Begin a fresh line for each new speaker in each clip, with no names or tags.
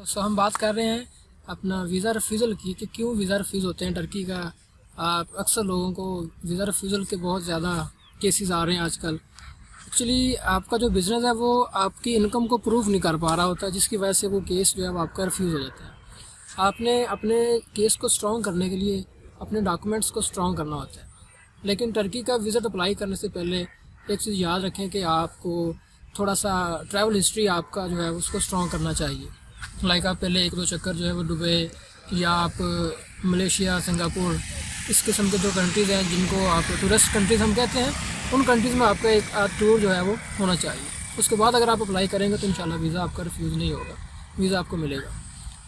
सो हम बात कर रहे हैं अपना वीज़ा रिफ्यूज़ल की कि क्यों वीज़ा रिफ्यूज़ होते हैं टर्की का। अक्सर लोगों को वीज़ा रिफ्यूज़ल के बहुत ज़्यादा केसेस आ रहे हैं आजकल। एक्चुअली आपका जो बिज़नेस है वो आपकी इनकम को प्रूव नहीं कर पा रहा होता, जिसकी वजह से वो केस जो है वो आपका रिफ्यूज़ हो जाता है। आपने अपने केस को स्ट्रॉन्ग करने के लिए अपने डॉक्यूमेंट्स को स्ट्रॉन्ग करना होता है। लेकिन टर्की का वीज़ा अप्लाई करने से पहले एक चीज़ याद रखें कि आपको थोड़ा सा ट्रैवल हिस्ट्री आपका जो है उसको स्ट्रॉन्ग करना चाहिए। लाइक आप पहले 1-2 चक्कर जो है वो दुबई या आप मलेशिया, सिंगापुर, इस किस्म के जो कंट्रीज़ हैं जिनको आप टूरिस्ट कंट्रीज़ हम कहते हैं, उन कंट्रीज़ में आपका एक टूर जो है वो होना चाहिए। उसके बाद अगर आप अप्लाई करेंगे तो इंशाल्लाह वीज़ा आपका रिफ्यूज़ नहीं होगा, वीज़ा आपको मिलेगा।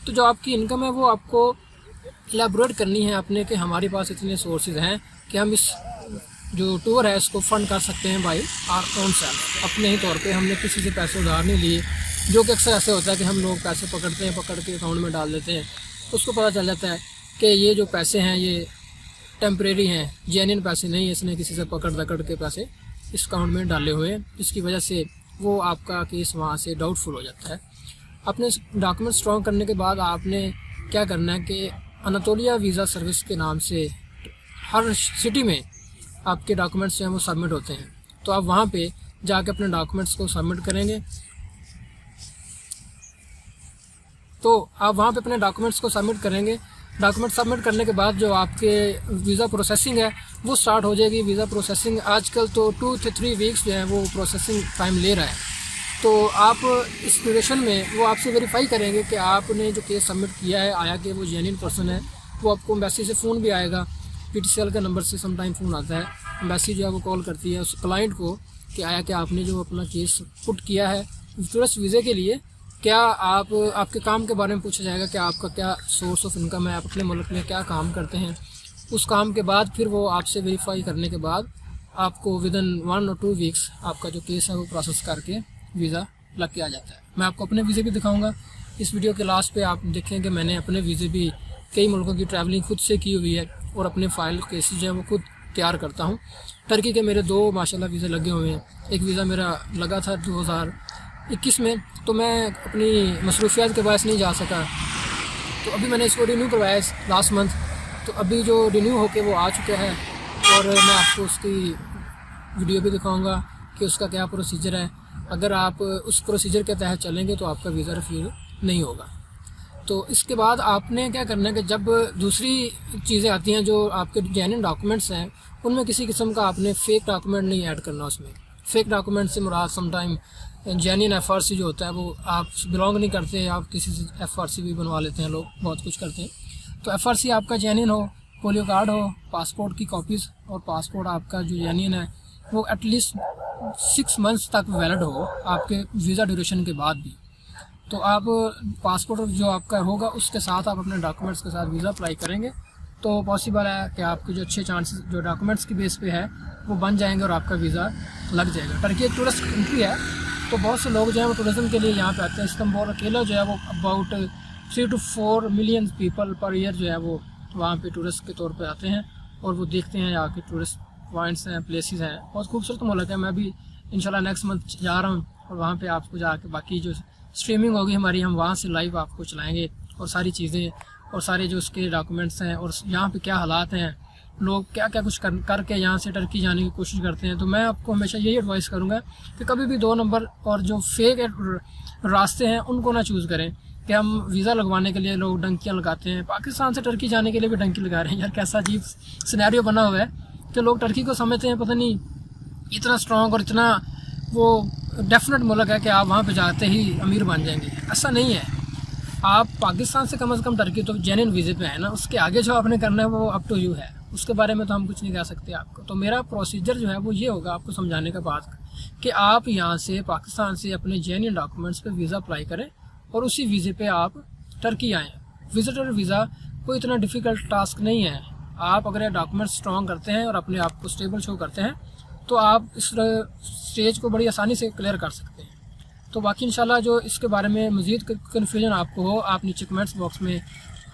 तो जो आपकी इनकम है वो आपको एलैबोरेट करनी है अपने कि हमारे पास इतने सोर्सेज हैं कि हम इस जो टूर है इसको फ़ंड कर सकते हैं बाई आवर ओन सेल्फ, अपने ही तौर पे। हमने किसी से पैसे उधार नहीं लिए, जो कि अक्सर ऐसे होता है कि हम लोग पैसे पकड़ के अकाउंट में डाल देते हैं। उसको पता चल जाता है कि ये जो पैसे हैं ये टेम्परेरी हैं, जेन्युइन पैसे नहीं है, इसने किसी से पकड़ के पैसे इस अकाउंट में डाले हुए हैं, जिसकी वजह से वो आपका केस वहाँ से डाउटफुल हो जाता है। अपने डॉक्यूमेंट स्ट्रॉन्ग करने के बाद आपने क्या करना है कि अनातोलिया वीज़ा सर्विस के नाम से हर सिटी में आपके डॉक्यूमेंट्स जो हैं वो सबमिट होते हैं। तो आप वहाँ पे जाके अपने डॉक्यूमेंट्स को सबमिट करेंगे। डॉक्यूमेंट सबमिट करने के बाद जो आपके वीज़ा प्रोसेसिंग है वो स्टार्ट हो जाएगी। वीज़ा प्रोसेसिंग आजकल तो 2 से 3 वीक्स जो है वो प्रोसेसिंग टाइम ले रहा है। तो आप इस ड्यूरेशन में वो आपसे वेरीफाई करेंगे कि आपने जो केस सबमिट किया है आया कि वो जेन्युइन पर्सन है। वो आपको एम्बेसी से फ़ोन भी आएगा, PTCL का नंबर से समटाइम फ़ोन आता है। एम्बेसी जो है वो कॉल करती है उस क्लाइंट को कि आया कि आपने जो अपना केस पुट किया है टूरिस्ट वीज़े के लिए, क्या आपके काम के बारे में पूछा जाएगा कि आपका क्या सोर्स ऑफ इनकम है, आप अपने मुल्क में क्या काम करते हैं। उस काम के बाद फिर वो आपसे वेरीफाई करने के बाद आपको विदिन 1 और 2 वीक्स आपका जो केस है वो प्रोसेस करके वीज़ा लग के आ जाता है। मैं आपको अपने वीज़े भी दिखाऊंगा। इस वीडियो के लास्ट पे आप देखें कि मैंने अपने वीज़े भी कई मुल्कों की ट्रैवलिंग खुद से की हुई है और अपने फ़ाइल केसेस जो है वो खुद तैयार करता हूँ। टर्की के मेरे 2 माशाल्लाह वीज़े लगे हुए हैं। एक वीज़ा मेरा लगा था 2021 में, तो मैं अपनी मसरूफियात के बायस नहीं जा सका, तो अभी मैंने इसको रिन्यू करवाया लास्ट मंथ। तो अभी जो रिन्यू होके वो आ चुका है और मैं आपको उसकी वीडियो भी दिखाऊंगा कि उसका क्या प्रोसीजर है। अगर आप उस प्रोसीजर के तहत चलेंगे तो आपका वीज़ा रिफ्यूज़ नहीं होगा। तो इसके बाद आपने क्या करना है कि जब दूसरी चीज़ें आती हैं जो आपके जेन्युइन डॉक्यूमेंट्स हैं, उनमें किसी किस्म का आपने फ़ेक डॉक्यूमेंट नहीं ऐड करना। उसमें फ़ेक डॉक्यूमेंट से मुराद समटाइम जेन्युइन FRC जो होता है वो आप बिलोंग नहीं करते, आप किसी से FRC भी बनवा लेते हैं, लोग बहुत कुछ करते हैं। तो FRC आपका जेन्युइन हो, पोलियो कार्ड हो, पासपोर्ट की कॉपीज़ और पासपोर्ट आपका जो जेन्युइन है वो एटलीस्ट 6 मंथ्स तक वैलिड हो आपके वीज़ा ड्यूरेशन के बाद भी। तो आप पासपोर्ट जो आपका होगा उसके साथ आप अपने डॉक्यूमेंट्स के साथ वीज़ा अप्लाई करेंगे तो पॉसिबल है कि आपके जो अच्छे चांसेस जो डॉक्यूमेंट्स की बेस पे है वो बन जाएंगे और आपका वीज़ा लग जाएगा। टर्की एक टूरिस्ट कंट्री है, तो बहुत से लोग जो हैं वो टूरिज़म के लिए यहाँ पे आते हैं। इस्तांबुल अकेला जो है वो about 3 to 4 million people per year जो है वो वहाँ पे टूरिस्ट के तौर पे आते हैं और वो देखते हैं यहाँ के टूरिस्ट पॉइंट्स हैं, प्लेसेस हैं। बहुत खूबसूरत मुल्क है। मैं भी इंशाल्लाह नेक्स्ट मंथ जा रहा हूँ और वहाँ पे आपको जाके बाकी जो स्ट्रीमिंग होगी हमारी, हम वहाँ से लाइव आपको चलाएँगे और सारी चीज़ें और सारे जो उसके डॉक्यूमेंट्स हैं और यहाँ पे क्या हालात हैं, लोग क्या क्या कुछ करके यहाँ से टर्की जाने की कोशिश करते हैं। तो मैं आपको हमेशा यही एडवाइस करूँगा कि कभी भी 2 नंबर और जो फेक रास्ते हैं उनको ना चूज़ करें कि हम वीज़ा लगवाने के लिए लोग डंकियाँ लगाते हैं। पाकिस्तान से टर्की जाने के लिए भी डंकी लगा रहे हैं। यार कैसा अजीब सिनेरियो बना हुआ है कि लोग टर्की को समझते हैं पता नहीं इतना स्ट्रॉन्ग और इतना वो डेफिनेट मुल्क है कि आप वहाँ पे जाते ही अमीर बन जाएंगे। ऐसा नहीं है। आप पाकिस्तान से कम टर्की तो जेन्युइन वीज़े पे है ना, उसके आगे जो आपने करना है वो अप टू यू है, उसके बारे में तो हम कुछ नहीं कह सकते आपको। तो मेरा प्रोसीजर जो है वो ये होगा आपको समझाने का बात कि आप यहाँ से पाकिस्तान से अपने जेन्युइन डॉक्यूमेंट्स पे वीज़ा अप्लाई करें और उसी वीज़े पे आप टर्की आएँ। विजिटर वीज़ा कोई इतना डिफ़िकल्ट टास्क नहीं है। आप अगर डॉक्यूमेंट्स स्ट्रॉन्ग करते हैं और अपने आप को स्टेबल शो करते हैं तो आप इस स्टेज को बड़ी आसानी से क्लियर कर सकते हैं। तो बाकी इंशाल्लाह जो इसके बारे में मज़ीद कन्फ्यूजन आपको हो, आप नीचे कमेंट्स बॉक्स में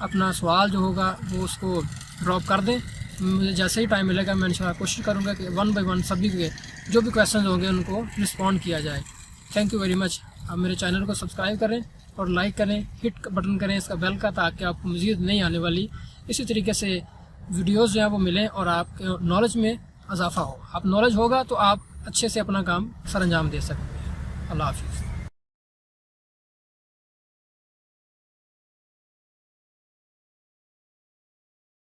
अपना सवाल जो होगा वो उसको ड्रॉप कर दें। मुझे जैसे ही टाइम मिलेगा मैं इंशाल्लाह कोशिश करूँगा कि 1 by 1 सभी के जो भी क्वेश्चन होंगे उनको रिस्पॉन्ड किया जाए। Thank you very much. आप मेरे चैनल को सब्सक्राइब करें और लाइक करें, हिट बटन करें इसका बेल का, ताकि आपको मज़ीद नहीं आने वाली इसी तरीके से वीडियोस जो हैं वो मिलें और आपके नॉलेज में इजाफा हो। आप नॉलेज होगा तो आप अच्छे से अपना काम सर अंजाम दे सकते हैं। अल्लाह हाफिज़।